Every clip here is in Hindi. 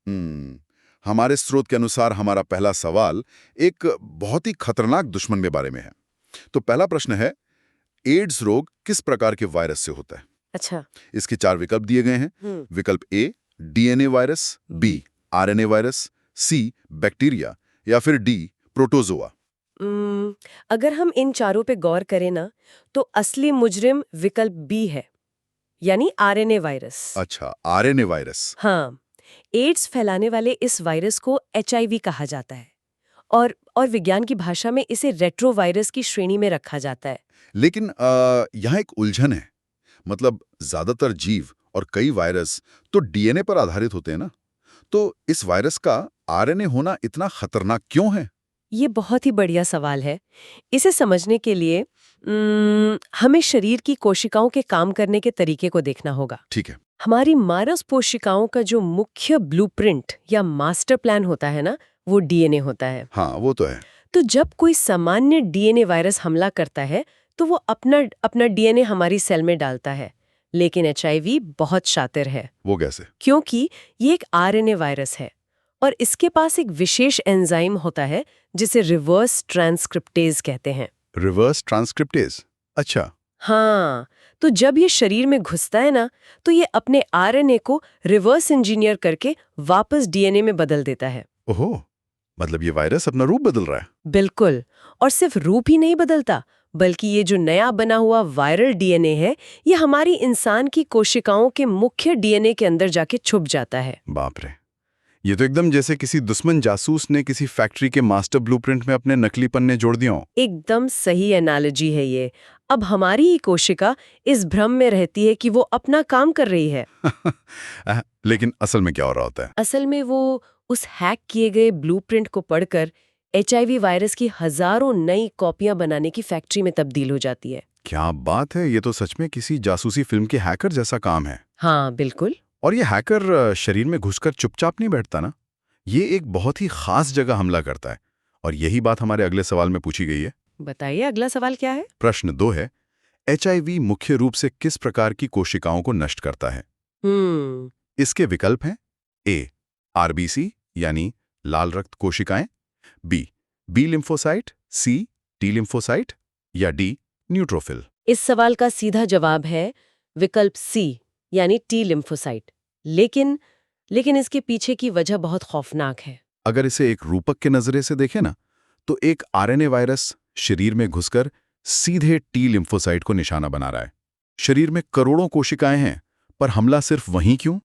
हमारे स्रोत के अनुसार हमारा पहला सवाल एक बहुत ही खतरनाक दुश्मन के बारे में है। तो पहला प्रश्न है, एड्स रोग किस प्रकार के वायरस से होता है? अच्छा। इसके 4 विकल्प दिए गए हैं। विकल्प A, DNA virus, B, RNA virus, C, bacteria या फिर डी, प्रोटोजोआ। अगर हम इन चारों पे गौर करें ना, तो असली मुजरिम विकल्प बी है, यानी आरएनए वायरस। अच्छा, आरएनए वायरस। हाँ, एड्स फैलाने वाले इस वायरस को एचआईवी कहा जाता है और विज्ञान की भाषा में इसे रेट्रोवायरस की श्रेणी में रखा जाता है। लेकिन यहाँ एक उलझन है। मतलब ज्यादातर जीव और कई वायरस तो डीएनए पर आधारित होते हैं ना, तो इस वायरस का आरएनए होना इतना खतरनाक क्यों है? ये बहुत ही बढ़िया सवाल है। इसे समझने के लिए हमें शरीर की कोशिकाओं के काम करने के तरीके को देखना होगा। ठीक है। हमारी मानव कोशिकाओं का जो मुख्य ब्लूप्रिंट या मास्टर प्लान होता है ना, वो डीएनए होता है। हाँ, वो तो है। तो जब कोई सामान्य डीएनए वायरस हमला करता है, तो वो अपना अपना डीएनए हमारी सेल में डालता है। लेकिन एचआईवी बहुत शातिर है। वो कैसे? क्योंकि ये एक आरएनए वायरस है और इसके पास एक विशेष एंजाइम होता है जिसे रिवर्स ट्रांसक्रिप्टेज कहते हैं। Reverse transcriptase? अच्छा। हाँ, तो जब ये शरीर में घुसता है ना, तो ये अपने आरएनए को रिवर्स इंजीनियर करके वापस डीएनए में बदल देता है। ओहो, मतलब ये वायरस अपना रूप बदल रहा है। बिल्कुल। और सिर्फ रूप ही नहीं बदलता, बल्कि ये जो नया बना हुआ वायरल डीएनए है, ये हमारी इंसान की कोशिकाओं के मुख्य डीएनए के अंदर जाके छुप जाता है। बाप रे, ये तो एकदम जैसे किसी दुश्मन जासूस ने किसी फैक्ट्री के मास्टर ब्लूप्रिंट में अपने नकली पन्ने जोड़ दिए हों। एकदम सही एनालॉजी है ये। अब हमारी ही कोशिका इस भ्रम में रहती है कि वो अपना काम कर रही है। लेकिन असल में क्या हो रहा होता है? असल में वो उस हैक किए गए ब्लूप्रिंट को पढ़कर एचआईवी वायरस की हजारों नई कॉपियां बनाने की फैक्ट्री में तब्दील हो जाती है। क्या बात है, ये तो सच में किसी जासूसी फिल्म के हैकर जैसा काम है। हाँ, बिल्कुल। और ये हैकर शरीर में घुसकर चुपचाप नहीं बैठता ना, ये एक बहुत ही खास जगह हमला करता है। और यही बात हमारे अगले सवाल में पूछी गई है। बताइए अगला सवाल क्या है? प्रश्न 2 है, एचआईवी मुख्य रूप से किस प्रकार की कोशिकाओं को नष्ट करता है? इसके विकल्प हैं, ए, आरबीसी यानी लाल रक्त कोशिकाएं, बी लिम्फोसाइट, सी, टी लिम्फोसाइट या डी, न्यूट्रोफिल। इस सवाल का सीधा जवाब है विकल्प सी, यानी टी लिम्फोसाइट। लेकिन इसके पीछे की वजह बहुत खौफनाक है। अगर इसे एक रूपक के नजरे से देखें ना, तो एक आरएनए वायरस शरीर में घुसकर सीधे टी लिम्फोसाइट को निशाना बना रहा है। शरीर में करोड़ों कोशिकाएं हैं, पर हमला सिर्फ वहीं क्यों?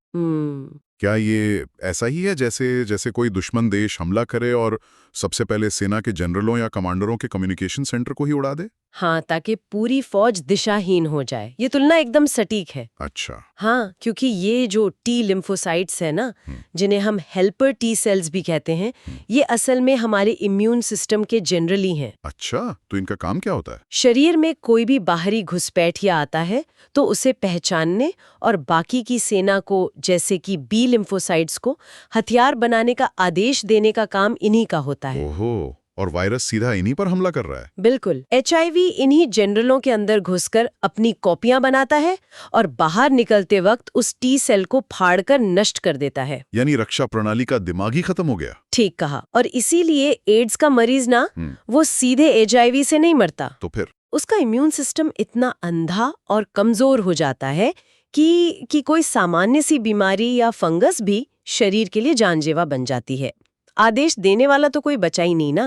क्या ये ऐसा ही है जैसे कोई दुश्मन देश हमला करे और सबसे पहले सेना के जनरलों या कमांडरों के कम्युनिकेशन सेंटर को ही उड़ा दे? हाँ, ताकि पूरी फौज दिशाहीन हो जाए। ये तुलना एकदम सटीक है। अच्छा। हाँ, क्योंकि ये जो टी लिम्फोसाइट्स है ना, जिन्हें हम हेल्पर टी सेल्स भी कहते हैं, ये असल में हमारे इम्यून सिस्टम के जनरली हैं। अच्छा, तो इनका काम क्या होता है? शरीर में कोई भी बाहरी घुसपैठिया आता है तो उसे पहचानने और बाकी की सेना को, जैसे कि बी लिम्फोसाइट्स को हथियार बनाने का आदेश देने का काम इन्हीं का होता है। ओहो, और वायरस सीधा इन्हीं पर हमला कर रहा है? बिल्कुल। एचआईवी इन्हीं जनरलों के अंदर घुसकर अपनी कॉपियां बनाता है और बाहर निकलते वक्त उस टी सेल को फाड़कर नष्ट कर देता है। यानी रक्षा प्रणाली का दिमाग ही खत्म हो गया। ठीक कहा। और इसीलिए एड्स का मरीज ना, वो सीधे एचआईवी से नहीं मरता। तो फिर उसका इम्यून सिस्टम इतना अंधा और कमजोर हो जाता है कि कोई सामान्य सी बीमारी या फंगस भी शरीर के लिए जानलेवा बन जाती है। आदेश देने वाला तो कोई बचा ही नहीं ना।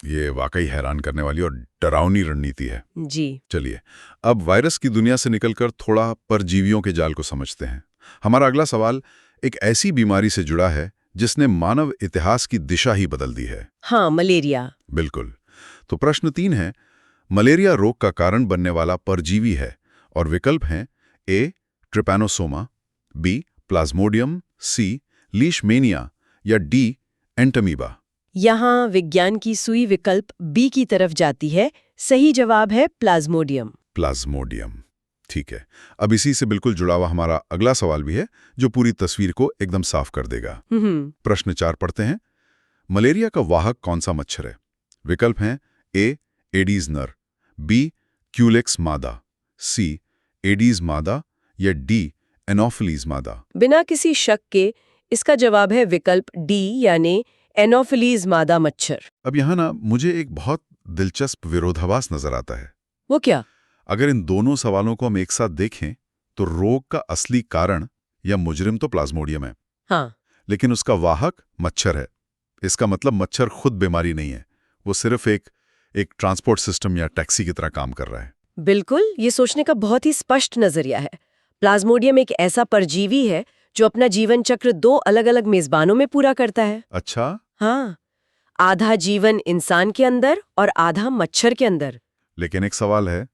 ये वाकई हैरान करने वाली और डरावनी रणनीति है। जी। चलिए, अब वायरस की दुनिया से निकलकर थोड़ा परजीवियों के जाल को समझते हैं। हमारा अगला सवाल एक ऐसी बीमारी से जुड़ा है जिसने मानव इतिहास की दिशा ही बदल दी है। हाँ, मलेरिया। बिल्कुल। तो प्रश्न 3 है, मलेरिया रोग का कारण बनने वाला परजीवी है और विकल्प हैं, ए, ट्रिपैनोसोमा, बी, प्लाज्मोडियम, सी, लीशमेनिया या डी, एंटमीबा। यहाँ विज्ञान की सुई विकल्प बी की तरफ जाती है। सही जवाब है प्लाज्मोडियम। प्लाज्मोडियम, ठीक है। अब इसी से बिल्कुल जुड़ा हुआ हमारा अगला सवाल भी है जो पूरी तस्वीर को एकदम साफ कर देगा। प्रश्न 4 पढ़ते हैं, मलेरिया का वाहक कौन सा मच्छर है? विकल्प हैं, ए, एडीज नर, बी, क्यूलेक्स मादा, सी, एडीज मादा या डी, एनोफिलीज मादा। बिना किसी शक के इसका जवाब है विकल्प डी यानी एनोफिलीज मादा मच्छर। अब यहाँ ना मुझे एक बहुत दिलचस्प विरोधाभास नजर आता है। वो क्या? अगर इन दोनों सवालों को हम एक साथ देखें तो रोग का असली कारण या मुजरिम तो प्लाज्मोडियम है, हाँ, लेकिन उसका वाहक मच्छर है। इसका मतलब मच्छर खुद बीमारी नहीं है, वो सिर्फ एक ट्रांसपोर्ट सिस्टम या टैक्सी की तरह काम कर रहा है। बिल्कुल, ये सोचने का बहुत ही स्पष्ट नजरिया है। प्लाज्मोडियम एक ऐसा परजीवी है जो अपना जीवन चक्र 2 अलग-अलग मेजबानों में पूरा करता है। अच्छा, हाँ, आधा जीवन इंसान के अंदर और आधा मच्छर के अंदर। लेकिन एक सवाल है,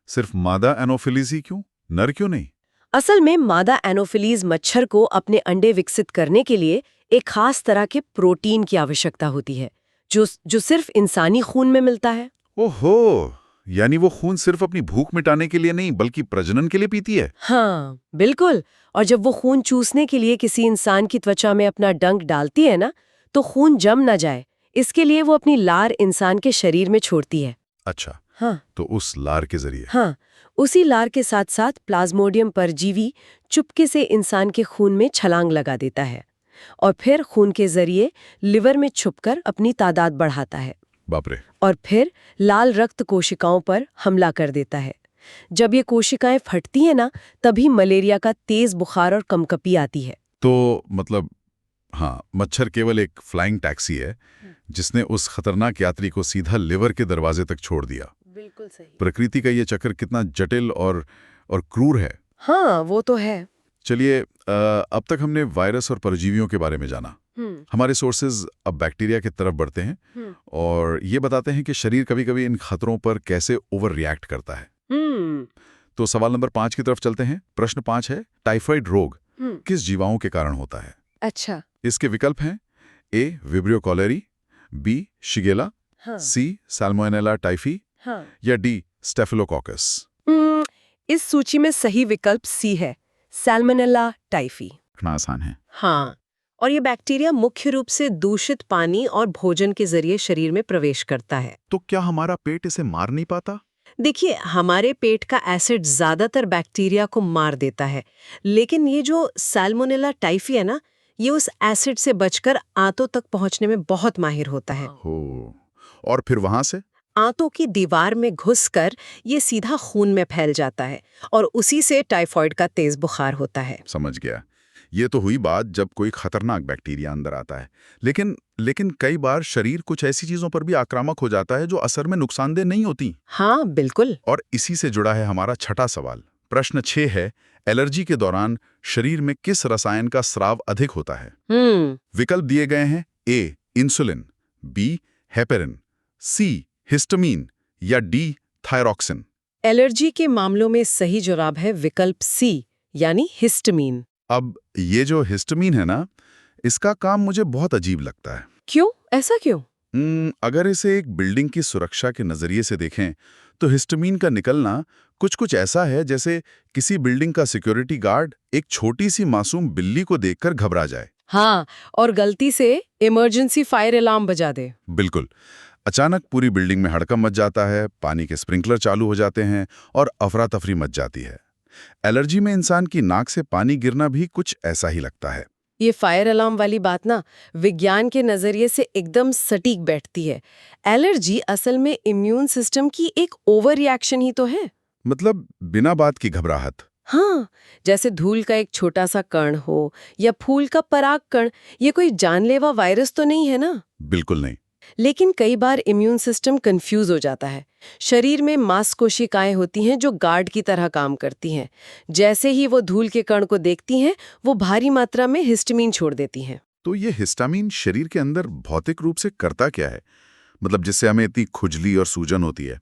सिर्फ मादा एनोफिलीज ही क्यों, नर क्यों नहीं? असल में मादा एनोफिलीज मच्छर को अपने अंडे विकसित करने के लिए एक खास तरह के प्रोटीन की आवश्यकता होती है, जो सिर्फ इंसानी खून में मिलता है। ओहो, यानी वो खून सिर्फ अपनी भूख मिटाने के लिए नहीं बल्कि प्रजनन के लिए पीती है। हाँ, बिल्कुल। और जब वो खून चूसने के लिए किसी इंसान की त्वचा में अपना डंक डालती है ना, तो खून जम ना जाए, इसके लिए वो अपनी लार इंसान के शरीर में छोड़ती है। अच्छा, हाँ, तो उस लार के जरिए। हाँ, उसी लार के साथ साथ प्लाज्मोडियम परजीवी चुपके से इंसान के खून में छलांग लगा देता है और फिर खून के जरिए लिवर में छुपकर अपनी तादाद बढ़ाता है बाप रे। और फिर लाल रक्त कोशिकाओं पर हमला कर देता है। जब ये कोशिकाएं फटती हैं ना, तभी मलेरिया का तेज बुखार और कंपकपी आती है। तो मतलब हाँ, मच्छर केवल एक फ्लाइंग टैक्सी है जिसने उस खतरनाक यात्री को सीधा लिवर के दरवाजे तक छोड़ दिया। बिल्कुल सही। प्रकृति का ये चक्कर कितना जटिल और क्रूर है। हाँ, वो तो है। चलिए, अब तक हमने वायरस और परजीवियों के बारे में जाना। हमारे सोर्सेज अब बैक्टीरिया की तरफ बढ़ते हैं और ये बताते हैं कि शरीर कभी-कभी इन खतरों पर कैसे ओवर रिएक्ट करता है। तो सवाल नंबर 5 की तरफ चलते हैं। प्रश्न 5 है, टाइफाइड रोग किस जीवाणु के कारण होता है? अच्छा। इसके विकल्प हैं ए विब्रियो कॉलेरी, बी शिगेला, हाँ, सी सैल्मोनेला टाइफी हाँ। या डी स्टेफिलोकोकस। इस सूची में सही विकल्प सी है, सैल्मोनेला टाइफी। इतना आसान है। हाँ, और ये बैक्टीरिया मुख्य रूप से दूषित पानी और भोजन के जरिए शरीर में प्रवेश करता है। तो क्या हमारा पेट इसे मार नहीं पाता? देखिए, हमारे पेट का एसिड ज्यादातर बैक्टीरिया को मार देता है, लेकिन ये जो सैल्मोनेला टाइफी है ना, ये उस एसिड से बचकर आंतों तक पहुंचने में बहुत माहिर होता है। हो, और फिर वहां से आंतों की दीवार में घुसकर ये सीधा खून में फैल जाता है और उसी से टाइफाइड का तेज बुखार होता है। समझ गया। ये तो हुई बात जब कोई खतरनाक बैक्टीरिया अंदर आता है, लेकिन कई बार शरीर कुछ ऐसी चीजों पर भी आक्रामक हो जाता है जो असर में नुकसानदेह नहीं होती। हाँ, बिल्कुल। और इसी से जुड़ा है हमारा छठा सवाल। प्रश्न 6 है, एलर्जी के दौरान शरीर में किस रसायन का स्राव अधिक होता है? विकल्प दिए गए हैं ए इंसुलिन, बी हेपेरिन, सी हिस्टामीन या डी थायरॉक्सिन। एलर्जी के मामलों में सही जवाब है विकल्प सी यानी हिस्टामीन। अब ये जो हिस्टामीन है ना, इसका काम मुझे बहुत अजीब लगता है। क्यों? ऐसा क्यों? अगर इसे एक बिल्डिंग की सुरक्षा के नजरिए से देखें तो हिस्टामीन का निकलना कुछ ऐसा है जैसे किसी बिल्डिंग का सिक्योरिटी गार्ड एक छोटी सी मासूम बिल्ली को देखकर घबरा जाए। हाँ, और गलती से इमरजेंसी फायर अलार्म बजा दे। बिल्कुल। अचानक पूरी बिल्डिंग में हड़कंप मच जाता है, पानी के स्प्रिंकलर चालू हो जाते हैं और अफरा तफरी मच जाती है। एलर्जी में इंसान की नाक से पानी गिरना भी कुछ ऐसा ही लगता है। ये फायर अलार्म वाली बात ना विज्ञान के नजरिए से एकदम सटीक बैठती है। एलर्जी असल में इम्यून सिस्टम की एक ओवर रिएक्शन ही तो है। मतलब बिना बात की घबराहट। हाँ, जैसे धूल का एक छोटा सा कण हो या फूल का पराग कण, ये कोई जानलेवा वायरस तो नहीं है ना? बिल्कुल नहीं। लेकिन कई बार इम्यून सिस्टम कंफ्यूज हो जाता है। शरीर में मांसकोशिकाएं होती हैं जो गार्ड की तरह काम करती हैं। जैसे ही वो धूल के कण को देखती हैं, वो भारी मात्रा में हिस्टामीन छोड़ देती हैं। तो ये हिस्टामीन शरीर के अंदर भौतिक रूप से करता क्या है? मतलब जिससे हमें इतनी खुजली और सूजन होती है?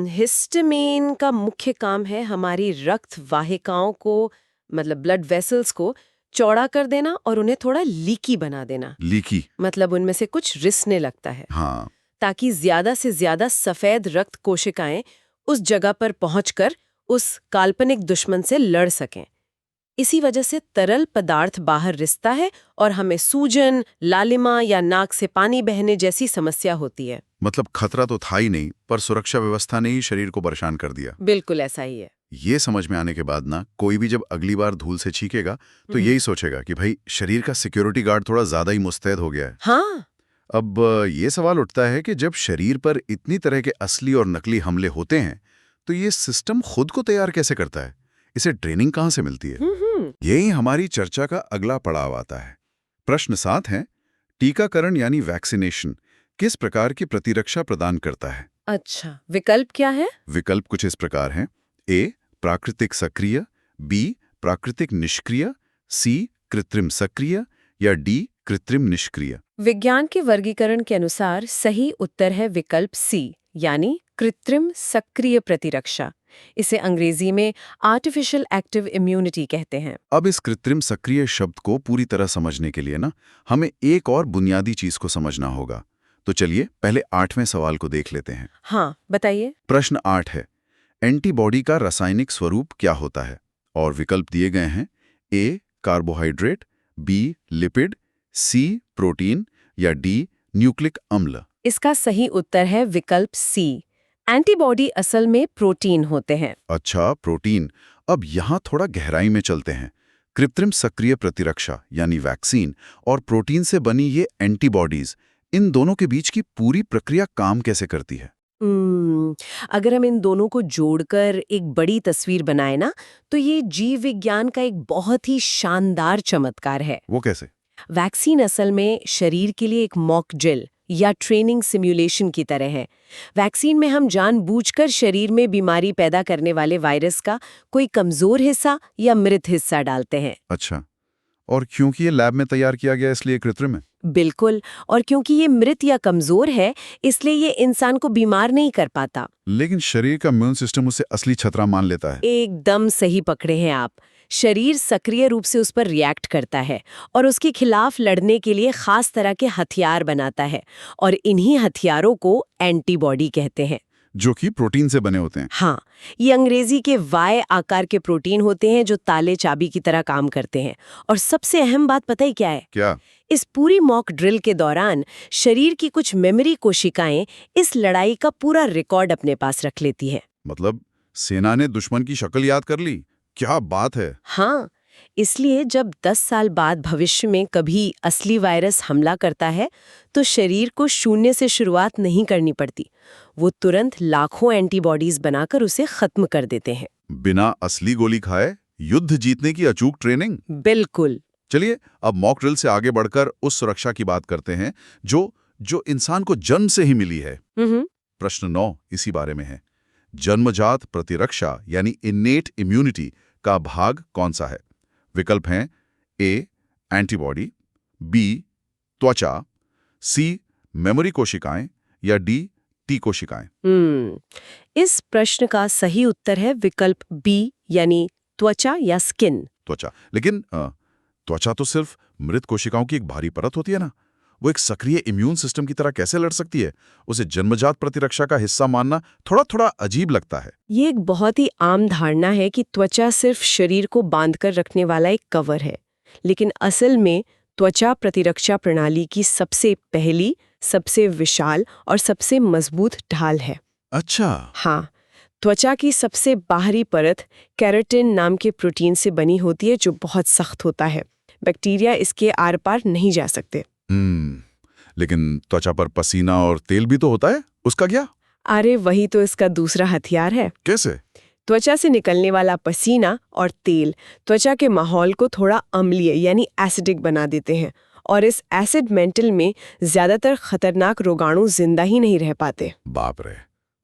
हिस्टामीन का मुख्य काम है हमारी रक्त वाहिकाओं को, मतलब ब्लड वेसल्स को चौड़ा कर देना और उन्हें थोड़ा लीकी बना देना। लीकी मतलब उनमें से कुछ रिसने लगता है। हाँ, ताकि ज्यादा से ज्यादा सफेद रक्त कोशिकाएं उस जगह पर पहुंचकर उस काल्पनिक दुश्मन से लड़ सकें। इसी वजह से तरल पदार्थ बाहर रिसता है और हमें सूजन, लालिमा या नाक से पानी बहने जैसी समस्या होती है। मतलब खतरा तो था ही नहीं, पर सुरक्षा व्यवस्था ने ही शरीर को परेशान कर दिया। बिल्कुल ऐसा ही है। ये समझ में आने के बाद ना कोई भी जब अगली बार धूल से छींकेगा तो यही सोचेगा कि भाई शरीर का सिक्योरिटी गार्ड थोड़ा ज्यादा ही मुस्तैद हो गया है। हाँ। अब ये सवाल उठता है कि जब शरीर पर इतनी तरह के असली और नकली हमले होते हैं तो ये सिस्टम खुद को तैयार कैसे करता है? इसे ट्रेनिंग कहाँ से मिलती है? यही हमारी चर्चा का अगला पड़ाव आता है। प्रश्न 7 है, टीकाकरण यानी वैक्सीनेशन किस प्रकार की प्रतिरक्षा प्रदान करता है? अच्छा, विकल्प क्या है? विकल्प कुछ इस प्रकार हैं। ए, प्राकृतिक सक्रिय, बी, प्राकृतिक निष्क्रिय, सी, कृत्रिम सक्रिय या डी, कृत्रिम निष्क्रिय। विज्ञान के वर्गीकरण के अनुसार सही उत्तर है विकल्प सी, यानी कृत्रिम सक्रिय प्रतिरक्षा। इसे अंग्रेजी में आर्टिफिशियल एक्टिव इम्यूनिटी कहते हैं। अब इस कृत्रिम सक्रिय शब्द को पूरी तरह समझने के लिए ना हमें एक और बुनियादी चीज को समझना होगा। तो चलिए पहले 8वें सवाल को देख लेते हैं। हाँ, बताइए। प्रश्न 8 है, एंटीबॉडी का रासायनिक स्वरूप क्या होता है? और विकल्प दिए गए हैं, ए, कार्बोहाइड्रेट, बी, लिपिड, सी, प्रोटीन या डी, न्यूक्लिक अम्ल। इसका सही उत्तर है विकल्प सी। एंटीबॉडी असल में प्रोटीन होते हैं। अच्छा, प्रोटीन। अब यहाँ थोड़ा गहराई में चलते हैं। कृत्रिम सक्रिय प्रतिरक्षा यानी वैक्सीन और प्रोटीन से बनी ये एंटीबॉडीज, इन दोनों के बीच की पूरी प्रक्रिया काम कैसे करती है? अगर हम इन दोनों को जोड़कर एक बड़ी तस्वीर बनाए ना, तो ये जीव विज्ञान का एक बहुत ही शानदार चमत्कार है। वो कैसे? वैक्सीन असल में शरीर के लिए एक मॉक ड्रिल या ट्रेनिंग सिमुलेशन की तरह है। वैक्सीन में हम जानबूझकर शरीर में बीमारी पैदा करने वाले वायरस का कोई कमजोर हिस्सा या मृत हिस्सा डालते हैं। अच्छा, और क्योंकि ये लैब में तैयार किया गया इसलिए कृत्रिम है? बिल्कुल, और क्योंकि ये मृत या कमजोर है, इसलिए ये इंसान को बीमार नहीं कर पाता। लेकिन शरीर का इम्यून सिस्टम उसे असली खतरा मान लेता है। एकदम सही पकड़े हैं आप। शरीर सक्रिय रूप से उस पर रिएक्ट करता है और उसके खिलाफ लड़ने के लिए खास तरह के हथियार बनाता है, और इन्हीं हथियारों को एंटीबॉडी कहते हैं। जो कि प्रोटीन से बने होते हैं। हाँ, ये अंग्रेजी के वाई आकार के प्रोटीन होते हैं जो ताले चाबी की तरह काम करते हैं। और सबसे अहम बात पता ही क्या है? क्या? इस पूरी मॉक ड्रिल के दौरान शरीर की कुछ मेमोरी कोशिकाएं इस लड़ाई का पूरा रिकॉर्ड अपने पास रख लेती हैं। मतलब सेना ने दुश्मन की शक्ल याद कर ली? क्या बात है! हाँ, इसलिए जब 10 साल बाद भविष्य में कभी असली वायरस हमला करता है, तो शरीर को शून्य से शुरुआत नहीं करनी पड़ती। वो तुरंत लाखों एंटीबॉडीज बनाकर उसे खत्म कर देते हैं। बिना असली गोली खाए युद्ध जीतने की अचूक ट्रेनिंग। बिल्कुल। चलिए अब मॉक ड्रिल से आगे बढ़कर उस सुरक्षा की बात करते हैं जो इंसान को जन्म से ही मिली है। प्रश्न 9 इसी बारे में है। जन्मजात प्रतिरक्षा यानी इनेट इम्यूनिटी का भाग कौन सा है? विकल्प हैं, ए, एंटीबॉडी, बी, त्वचा, सी, मेमोरी कोशिकाएं या डी, टी कोशिकाएं। इस प्रश्न का सही उत्तर है विकल्प बी, यानी त्वचा या स्किन। त्वचा। लेकिन त्वचा तो सिर्फ मृत कोशिकाओं की एक भारी परत होती है ना। वो एक सक्रिय इम्यून सिस्टम की तरह कैसे लड़ सकती है? उसे जन्मजात प्रतिरक्षा का हिस्सा मानना थोड़ा अजीब लगता है। ये एक बहुत ही आम धारणा है कि त्वचा सिर्फ शरीर को बांधकर रखने वाला एक कवर है, लेकिन असल में त्वचा प्रतिरक्षा प्रणाली की सबसे पहली, सबसे विशाल और सबसे मजबूत ढाल है। अच्छा। हाँ, त्वचा की सबसे बाहरी परत केराटिन नाम के प्रोटीन से बनी होती है, जो बहुत सख्त होता है। बैक्टीरिया इसके आर पार नहीं जा सकते। लेकिन त्वचा पर पसीना और तेल भी तो होता है, उसका क्या? अरे वही तो इसका दूसरा हथियार है। कैसे? त्वचा से निकलने वाला पसीना और तेल त्वचा के माहौल को थोड़ा अम्लीय यानी एसिडिक बना देते हैं, और इस एसिड मेंटल में ज्यादातर खतरनाक रोगाणु जिंदा ही नहीं रह पाते। बाप रे,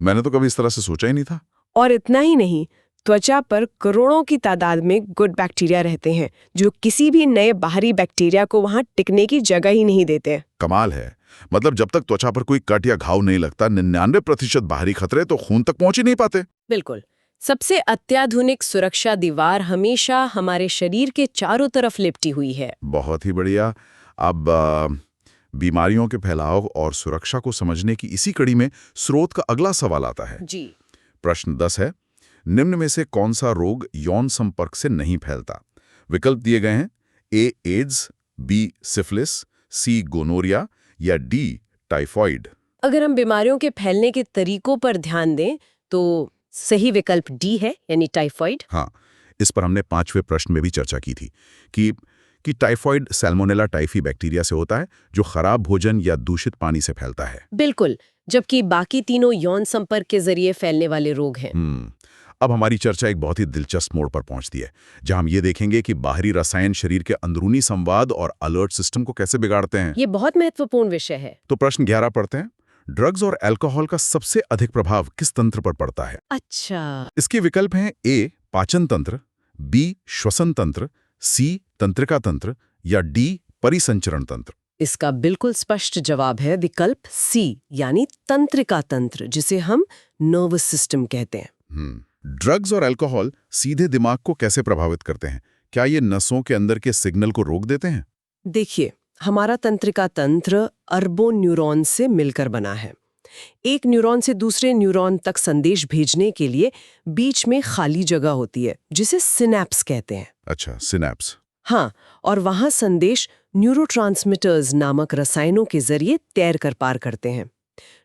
मैंने तो कभी इस तरह से सोचा ही नहीं था। और इतना ही नहीं, त्वचा पर करोड़ों की तादाद में गुड बैक्टीरिया रहते हैं, जो किसी भी नए बाहरी बैक्टीरिया को वहां टिकने की जगह ही नहीं देते। कमाल है। मतलब जब तक त्वचा पर कोई कट या घाव नहीं लगता, 99% बाहरी खतरे तो खून तक पहुंच ही नहीं पाते। बिल्कुल। सबसे अत्याधुनिक सुरक्षा दीवार हमेशा हमारे शरीर के चारों तरफ लिपटी हुई है। बहुत ही बढ़िया। अब बीमारियों के फैलाव और सुरक्षा को समझने की इसी कड़ी में स्रोत का अगला सवाल आता है। जी। प्रश्न 10 है, निम्न में से कौन सा रोग यौन संपर्क से नहीं फैलता? विकल्प दिए गए हैं, ए, एड्स, बी, सिफिलिस, सी, गोनोरिया या डी, टाइफॉइड। अगर हम बीमारियों के फैलने के तरीकों पर ध्यान दें, तो सही विकल्प डी है, यानी टाइफॉइड। हाँ, इस पर हमने 5वें प्रश्न में भी चर्चा की थी कि टाइफॉइड सैल्मोनेला टाइफी बैक्टीरिया से होता है जो खराब भोजन या दूषित पानी से फैलता है। बिल्कुल, जबकि बाकी तीनों यौन संपर्क के जरिए फैलने वाले रोग हैं। अब हमारी चर्चा एक बहुत ही दिलचस्प मोड़ पर पहुंचती है, जहां हम ये देखेंगे कि बाहरी रसायन शरीर के अंदरूनी संवाद और अलर्ट सिस्टम को कैसे बिगाड़ते हैं। ये बहुत महत्वपूर्ण विषय है। तो प्रश्न 11 पढ़ते हैं। ड्रग्स और अल्कोहल का सबसे अधिक प्रभाव किस तंत्र पर पड़ता है? अच्छा, इसके विकल्प हैं ए पाचन तंत्र, बी श्वसन तंत्र, सी तंत्रिका तंत्र या डी परिसंचरण तंत्र। इसका बिल्कुल स्पष्ट जवाब है विकल्प सी, यानी तंत्रिका तंत्र, जिसे हम नर्वस सिस्टम कहते हैं। ड्रग्स और अल्कोहल सीधे दिमाग को कैसे प्रभावित करते हैं? क्या ये नसों के अंदर के सिग्नल को रोक देते हैं? देखिए, हमारा तंत्रिका तंत्र अरबों न्यूरॉन से मिलकर बना है। एक न्यूरॉन से दूसरे न्यूरॉन तक संदेश भेजने के लिए बीच में खाली जगह होती है, जिसे सिनैप्स कहते हैं। अच्छा, सिनैप्स। हाँ, और वहां संदेश न्यूरोट्रांसमिटर्स नामक रसायनों के जरिए तैर कर पार करते हैं।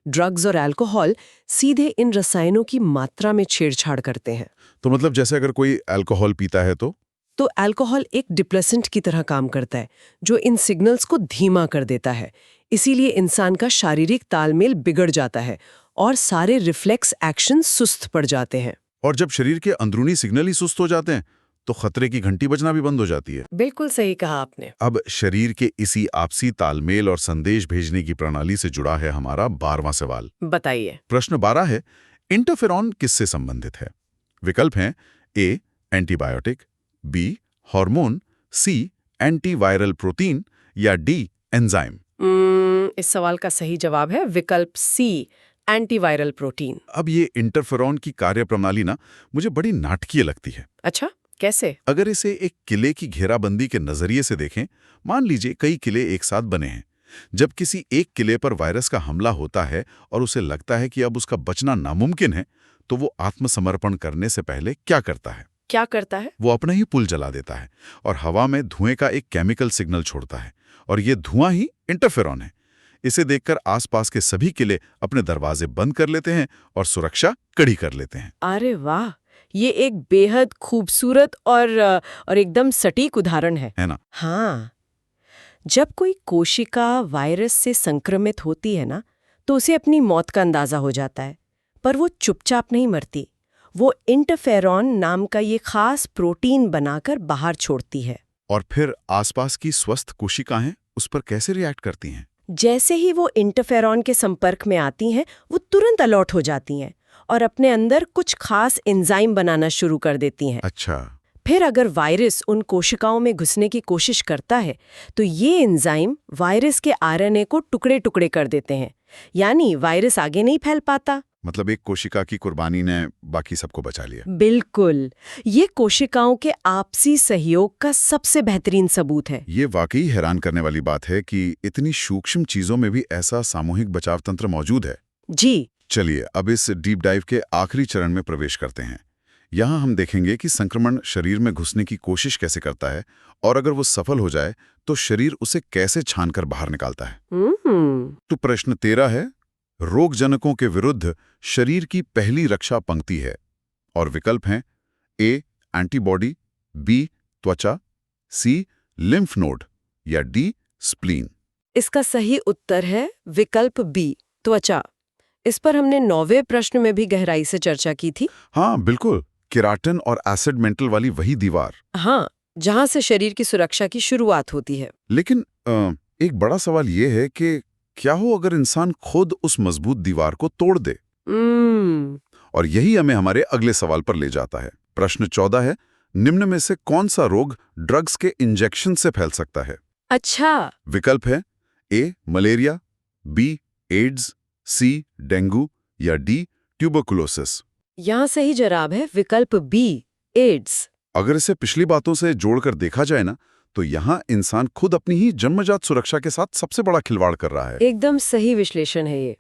ड्रग्स और अल्कोहल सीधे इन रसायनों की मात्रा में छेड़छाड़ करते हैं। तो मतलब जैसे अगर कोई अल्कोहल पीता है तो अल्कोहल एक डिप्रेसेंट की तरह काम करता है, जो इन सिग्नल्स को धीमा कर देता है। इसीलिए इंसान का शारीरिक तालमेल बिगड़ जाता है और सारे रिफ्लेक्स एक्शन सुस्त पड़ जाते हैं। और जब शरीर के अंदरूनी सिग्नल ही सुस्त हो जाते हैं तो खतरे की घंटी बजना भी बंद हो जाती है। बिल्कुल सही कहा आपने। अब शरीर के इसी आपसी तालमेल और संदेश भेजने की प्रणाली से जुड़ा है हमारा 12वां सवाल। बताइए। प्रश्न 12 है, इंटरफेरॉन किससे संबंधित है? विकल्प हैं ए एंटीबायोटिक, बी हार्मोन, सी एंटीवायरल प्रोटीन या डी एंजाइम। इस सवाल का सही जवाब है विकल्प सी, एंटीवायरल प्रोटीन। अब ये इंटरफेरॉन की कार्यप्रणाली ना मुझे बड़ी नाटकीय लगती है। अच्छा, कैसे? अगर इसे एक किले की घेराबंदी के नजरिए से देखें, मान लीजिए कई किले एक साथ बने हैं। जब किसी एक किले पर वायरस का हमला होता है और उसे लगता है कि अब उसका बचना नामुमकिन है, तो वो आत्मसमर्पण करने से पहले क्या करता है? क्या करता है? वो अपना ही पुल जला देता है और हवा में धुएं का एक केमिकल सिग्नल छोड़ता है, और ये धुआं ही इंटरफेरॉन है। इसे देखकर आसपास के सभी किले अपने दरवाजे बंद कर लेते हैं और सुरक्षा कड़ी कर लेते हैं। अरे वाह, ये एक बेहद खूबसूरत और एकदम सटीक उदाहरण है ना? हाँ, जब कोई कोशिका वायरस से संक्रमित होती है ना, तो उसे अपनी मौत का अंदाजा हो जाता है, पर वो चुपचाप नहीं मरती। वो इंटरफेरॉन नाम का ये खास प्रोटीन बनाकर बाहर छोड़ती है। और फिर आसपास की स्वस्थ कोशिकाएं उस पर कैसे रिएक्ट करती हैं? जैसे ही वो इंटरफेरॉन के संपर्क में आती हैं, वो तुरंत अलर्ट हो जाती हैं और अपने अंदर कुछ खास एंजाइम बनाना शुरू कर देती हैं। अच्छा। फिर अगर वायरस उन कोशिकाओं में घुसने की कोशिश करता है, तो ये एंजाइम वायरस के आरएनए को टुकड़े टुकड़े कर देते हैं, यानी वायरस आगे नहीं फैल पाता। मतलब एक कोशिका की कुर्बानी ने बाकी सबको बचा लिया। बिल्कुल, ये कोशिकाओं के आपसी सहयोग का सबसे बेहतरीन सबूत है। ये वाकई हैरान करने वाली बात है कि इतनी सूक्ष्म चीजों में भी ऐसा सामूहिक बचाव तंत्र मौजूद है। जी। चलिए अब इस डीप डाइव के आखिरी चरण में प्रवेश करते हैं। यहाँ हम देखेंगे कि संक्रमण शरीर में घुसने की कोशिश कैसे करता है, और अगर वो सफल हो जाए तो शरीर उसे कैसे छानकर बाहर निकालता है। तो प्रश्न 13 है, रोगजनकों के विरुद्ध शरीर की पहली रक्षा पंक्ति है, और विकल्प हैं ए एंटीबॉडी, बी त्वचा, सी लिम्फ नोड या डी स्प्लीन। इसका सही उत्तर है विकल्प बी, त्वचा। इस पर हमने 9वें प्रश्न में भी गहराई से चर्चा की थी। हाँ बिल्कुल, केराटिन और एसिड मेंटल वाली वही दीवार। हाँ, जहां से शरीर की सुरक्षा की शुरुआत होती है। लेकिन एक बड़ा सवाल ये है कि क्या हो अगर इंसान खुद उस मजबूत दीवार को तोड़ दे? और यही हमें हमारे अगले सवाल पर ले जाता है। प्रश्न 14 है, निम्न में से कौन सा रोग ड्रग्स के इंजेक्शन से फैल सकता है? अच्छा। विकल्प है ए मलेरिया, बी एड्स, सी डेंगू या डी ट्यूबरकुलोसिस। यहाँ सही जवाब है विकल्प बी, एड्स। अगर इसे पिछली बातों से जोड़कर देखा जाए ना, तो यहाँ इंसान खुद अपनी ही जन्मजात सुरक्षा के साथ सबसे बड़ा खिलवाड़ कर रहा है। एकदम सही विश्लेषण है ये।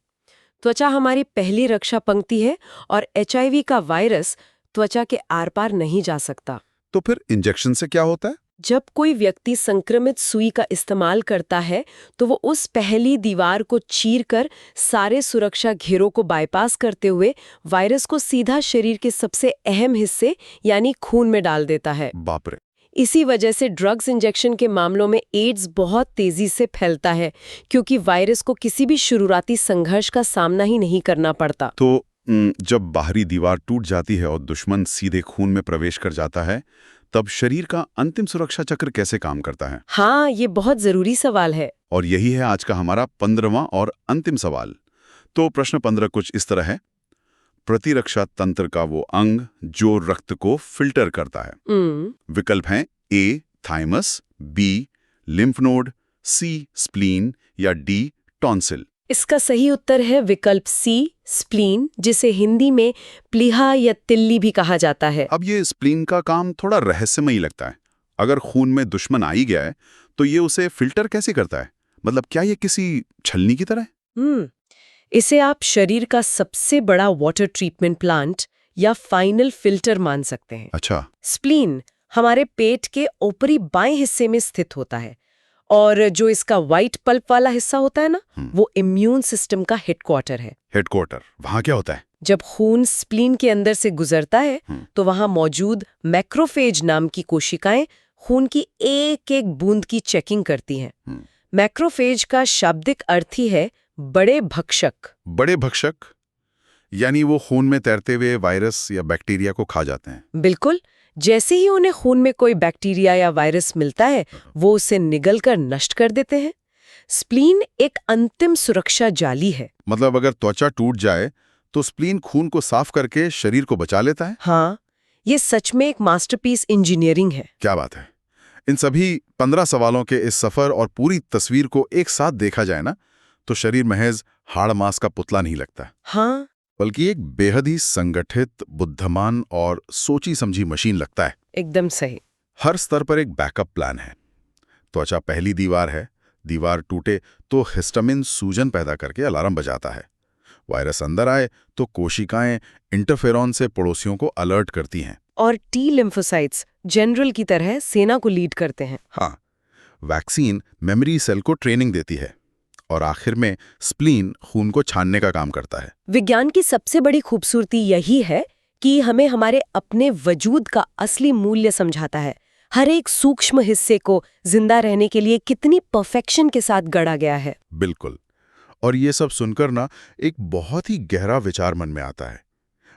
त्वचा हमारी पहली रक्षा पंक्ति है और HIV का वायरस त्वचा के आर पार नहीं जा सकता। तो फिर इंजेक्शन से क्या होता है? जब कोई व्यक्ति संक्रमित सुई का इस्तेमाल करता है तो वो उस पहली दीवार को चीरकर सारे सुरक्षा घेरों को बाईपास करते हुए वायरस को सीधा शरीर के सबसे अहम हिस्से यानी खून में डाल देता है। बाप रे। इसी वजह से ड्रग्स इंजेक्शन के मामलों में एड्स बहुत तेजी से फैलता है, क्योंकि वायरस को किसी भी शुरुआती संघर्ष का सामना ही नहीं करना पड़ता। तो जब बाहरी दीवार टूट जाती है और दुश्मन सीधे खून में प्रवेश कर जाता है, तब शरीर का अंतिम सुरक्षा चक्र कैसे काम करता है? हाँ, ये बहुत जरूरी सवाल है। और यही है आज का हमारा 15वां और अंतिम सवाल। तो प्रश्न 15 कुछ इस तरह है। प्रतिरक्षा तंत्र का वो अंग जो रक्त को फिल्टर करता है। विकल्प हैं ए थाइमस, बी लिम्फ नोड, सी स्प्लीन या डी टॉन्सिल। इसका सही उत्तर है विकल्प सी स्प्लीन, जिसे हिंदी में प्लीहा या तिल्ली भी कहा जाता है। अब ये स्प्लीन का काम थोड़ा रहस्यमयी लगता है। अगर खून में दुश्मन आ ही गया है तो ये उसे फिल्टर कैसे करता है? मतलब क्या ये किसी छलनी की तरह है? इसे आप शरीर का सबसे बड़ा वाटर ट्रीटमेंट प्लांट या फाइनल फिल्टर मान सकते हैं। अच्छा। स्प्लीन हमारे पेट के ऊपरी बाएं हिस्से में स्थित होता है, और जो इसका व्हाइट पल्प वाला हिस्सा होता है ना, वो इम्यून सिस्टम का हेडक्वार्टर है। हेडक्वार्टर, वहां क्या होता है? जब खून स्प्लीन के अंदर से गुजरता है तो वहां मौजूद मैक्रोफेज नाम की कोशिकाएं खून की एक एक बूंद की चेकिंग करती हैं। मैक्रोफेज का शाब्दिक अर्थ ही है बड़े भक्षक। बड़े भक्षक यानी वो खून में तैरते हुए वायरस या बैक्टीरिया को खा जाते हैं। बिल्कुल। जैसे ही उन्हें खून में कोई बैक्टीरिया या वायरस मिलता है, वो उसे निगलकर नष्ट कर देते हैं। स्प्लीन एक अंतिम सुरक्षा जाली है। मतलब अगर त्वचा टूट जाए तो स्प्लीन खून को साफ करके शरीर को बचा लेता है? हाँ, ये सच में एक मास्टरपीस इंजीनियरिंग है। क्या बात है। इन सभी 15 सवालों के इस सफर और पूरी तस्वीर को एक साथ देखा जाए ना, तो शरीर महज हाड़ मांस का पुतला नहीं लगता। हाँ, बल्कि एक बेहद ही संगठित, बुद्धिमान और सोची समझी मशीन लगता है। एकदम सही। हर स्तर पर एक बैकअप प्लान है। त्वचा पहली दीवार है, दीवार टूटे तो हिस्टामिन सूजन पैदा करके अलार्म बजाता है। वायरस अंदर आए तो कोशिकाएं इंटरफेरॉन से पड़ोसियों को अलर्ट करती हैं। और टी लिम्फोसाइट्स जनरल की तरह सेना को लीड करते हैं। हाँ, वैक्सीन मेमोरी सेल को ट्रेनिंग देती है। और आखिर में स्प्लीन खून को छानने का काम करता है। विज्ञान की सबसे बड़ी खूबसूरती यही है कि हमें हमारे अपने वजूद का असली मूल्य समझाता है। हर एक सूक्ष्म हिस्से को जिंदा रहने के लिए कितनी परफेक्शन के साथ गढ़ा गया है। बिल्कुल। और ये सब सुनकर ना एक बहुत ही गहरा विचार मन में आता है।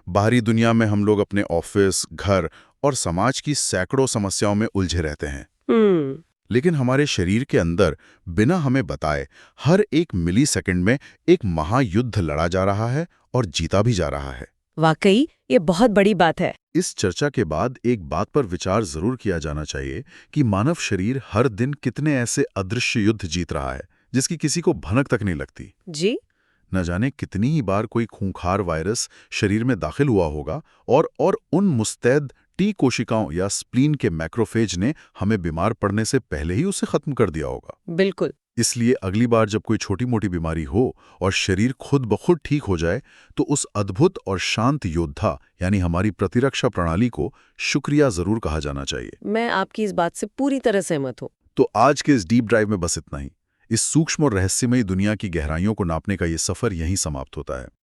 बाहरी दुनिया में हम लोग अपने ऑफिस, घर और समाज की सैकड़ों समस्याओं में उलझे रहते हैं। लेकिन हमारे शरीर के अंदर बिना हमें बताए हर एक मिलीसेकंड में एक महायुद्ध लड़ा जा रहा है और जीता भी जा रहा है। वाकई ये बहुत बड़ी बात है। इस चर्चा के बाद एक बात पर विचार जरूर किया जाना चाहिए कि मानव शरीर हर दिन कितने ऐसे अदृश्य युद्ध जीत रहा है जिसकी किसी को भनक तक नहीं लगती। जी, न जाने कितनी ही बार कोई खूंखार वायरस शरीर में दाखिल हुआ होगा और उन मुस्तैद टी कोशिकाओं या स्प्लीन के मैक्रोफेज ने हमें बीमार पड़ने से पहले ही उसे खत्म कर दिया होगा। बिल्कुल। इसलिए अगली बार जब कोई छोटी मोटी बीमारी हो और शरीर खुद ब खुद ठीक हो जाए तो उस अद्भुत और शांत योद्धा यानी हमारी प्रतिरक्षा प्रणाली को शुक्रिया जरूर कहा जाना चाहिए। मैं आपकी इस बात से पूरी तरह सहमत हूँ। तो आज के इस डीप ड्राइव में बस इतना ही। इस सूक्ष्म और रहस्यमयी दुनिया की गहराइयों को नापने का ये सफर यहीं समाप्त होता है।